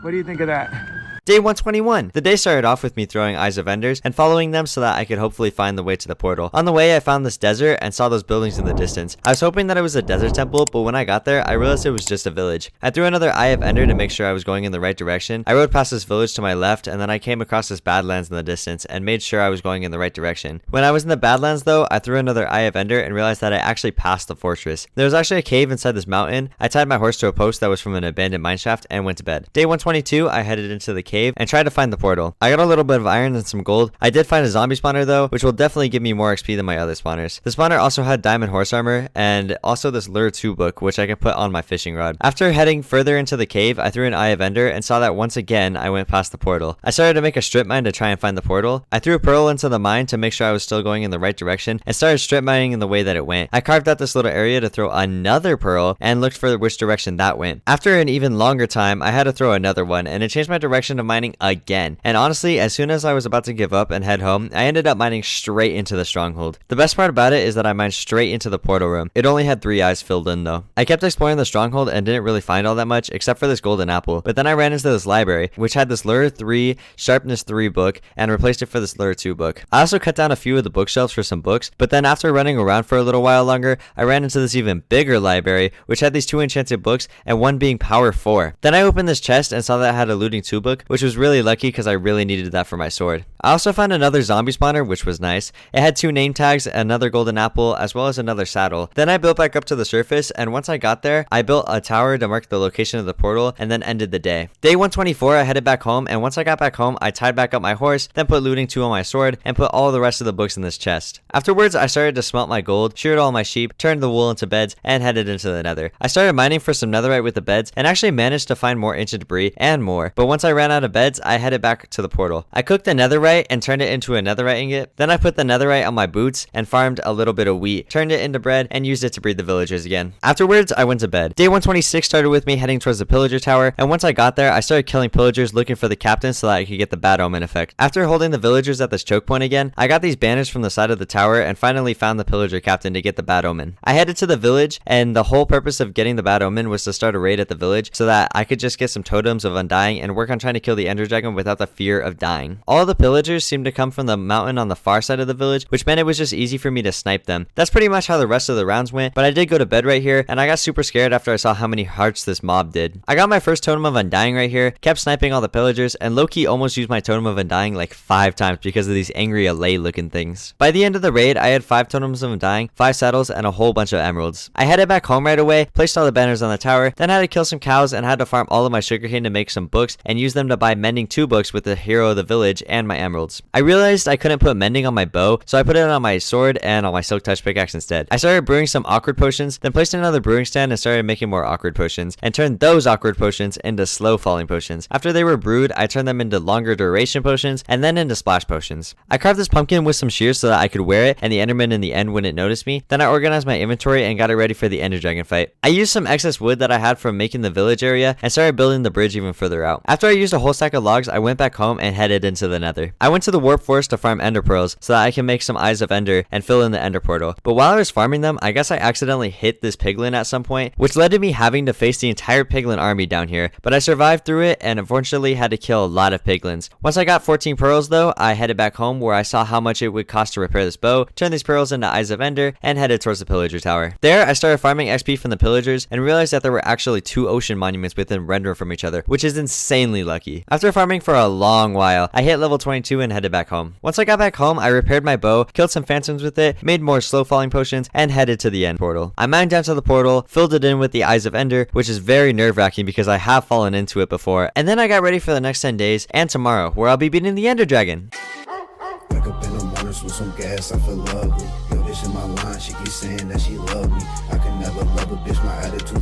What do you think of that? Day 121. The day started off with me throwing Eyes of Enders and following them so that I could hopefully find the way to the portal. On the way, I found this desert and saw those buildings in the distance. I was hoping that it was a desert temple, but when I got there, I realized it was just a village. I threw another Eye of Ender to make sure I was going in the right direction. I rode past this village to my left, and then I came across this Badlands in the distance and made sure I was going in the right direction. When I was in the Badlands though, I threw another Eye of Ender and realized that I actually passed the fortress. There was actually a cave inside this mountain. I tied my horse to a post that was from an abandoned mineshaft and went to bed. Day 122, I headed into the cave and tried to find the portal. I got a little bit of iron and some gold. I did find a zombie spawner though, which will definitely give me more XP than my other spawners. The spawner also had diamond horse armor and also this lure 2 book, which I can put on my fishing rod. After heading further into the cave, I threw an Eye of Ender and saw that once again I went past the portal. I started to make a strip mine to try and find the portal. I threw a pearl into the mine to make sure I was still going in the right direction and started strip mining in the way that it went. I carved out this little area to throw another pearl and looked for which direction that went. After an even longer time, I had to throw another one and it changed my direction of mining again. And honestly, as soon as I was about to give up and head home, I ended up mining straight into the stronghold. The best part about it is that I mined straight into the portal room. It only had 3 eyes filled in though. I kept exploring the stronghold and didn't really find all that much except for this golden apple, but then I ran into this library which had this lure 3, sharpness 3 book and replaced it for this lure 2 book. I also cut down a few of the bookshelves for some books, but then after running around for a little while longer, I ran into this even bigger library which had these 2 enchanted books and one being power 4. Then I opened this chest and saw that it had a looting 2 book, which was really lucky because I really needed that for my sword. I also found another zombie spawner, which was nice. It had 2 name tags, another golden apple, as well as another saddle. Then I built back up to the surface, and once I got there, I built a tower to mark the location of the portal, and then ended the day. Day 124, I headed back home, and once I got back home, I tied back up my horse, then put looting 2 on my sword, and put all the rest of the books in this chest. Afterwards, I started to smelt my gold, sheared all my sheep, turned the wool into beds, and headed into the nether. I started mining for some netherite with the beds, and actually managed to find more ancient debris and more, but once I ran out of beds, I headed back to the portal. I cooked the netherite and turned it into a netherite ingot. Then I put the netherite on my boots and farmed a little bit of wheat, turned it into bread, and used it to breed the villagers again. Afterwards, I went to bed. Day 126 started with me heading towards the pillager tower, and once I got there, I started killing pillagers looking for the captain so that I could get the bad omen effect. After holding the villagers at this choke point again, I got these banners from the side of the tower and finally found the pillager captain to get the bad omen. I headed to the village, and the whole purpose of getting the bad omen was to start a raid at the village so that I could just get some totems of undying and work on trying to kill the ender dragon without the fear of dying. All the pillagers seemed to come from the mountain on the far side of the village, which meant it was just easy for me to snipe them. That's pretty much how the rest of the rounds went, but I did go to bed right here, and I got super scared after I saw how many hearts this mob did. I got my first totem of undying right here, kept sniping all the pillagers, and low-key almost used my totem of undying like 5 times because of these angry alay looking things. By the end of the raid, I had 5 totems of undying, 5 saddles, and a whole bunch of emeralds. I headed back home right away, placed all the banners on the tower, then had to kill some cows and had to farm all of my sugarcane to make some books and use them to buy mending 2 books with the hero of the village and my emeralds. I realized I couldn't put mending on my bow, so I put it on my sword and on my silk touch pickaxe instead. I started brewing some awkward potions, then placed another brewing stand and started making more awkward potions, and turned those awkward potions into slow falling potions. After they were brewed, I turned them into longer duration potions and then into splash potions. I carved this pumpkin with some shears so that I could wear it and the enderman in the end wouldn't notice me. Then I organized my inventory and got it ready for the ender dragon fight. I used some excess wood that I had from making the village area and started building the bridge even further out. After I used a whole stack of logs, I went back home and headed into the nether. I went to the warp forest to farm ender pearls so that I can make some eyes of ender and fill in the ender portal. But while I was farming them, I guess I accidentally hit this piglin at some point, which led to me having to face the entire piglin army down here, but I survived through it and unfortunately had to kill a lot of piglins. Once I got 14 pearls though, I headed back home where I saw how much it would cost to repair this bow, turned these pearls into eyes of ender, and headed towards the pillager tower. There, I started farming XP from the pillagers and realized that there were actually 2 ocean monuments within render from each other, which is insanely lucky. After farming for a long while, I hit level 22 and headed back home. Once I got back home, I repaired my bow, killed some phantoms with it, made more slow falling potions, and headed to the end portal. I mined down to the portal, filled it in with the eyes of ender, which is very nerve-wracking because I have fallen into it before, and then I got ready for the next 10 days and tomorrow where I'll be beating the ender dragon. Wake up in the mornings with some gas, I feel lovely. Yo, this in my line, she keep saying that she love me. I can never love a bitch, my attitude too